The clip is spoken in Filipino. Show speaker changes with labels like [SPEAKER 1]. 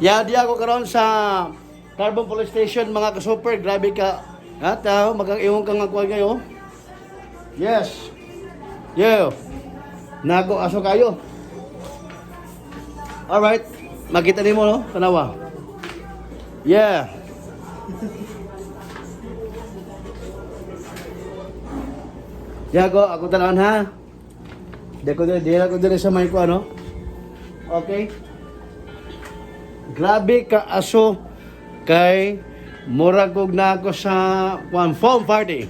[SPEAKER 1] Ya, di ako karon sa Carbon Police Station mga ka-super. Grabe ka. Ha, tao, mag-iwan ka nga kuha kayo. Yes. Yo. Nago aso kayo. Alright. Makita nimo no? Tanawa. Yeah. Yago, ako tanawan ha. Di ko dire sa mic ko ano. Okay. Grabe ka aso kay murag og na ako sa one foam party.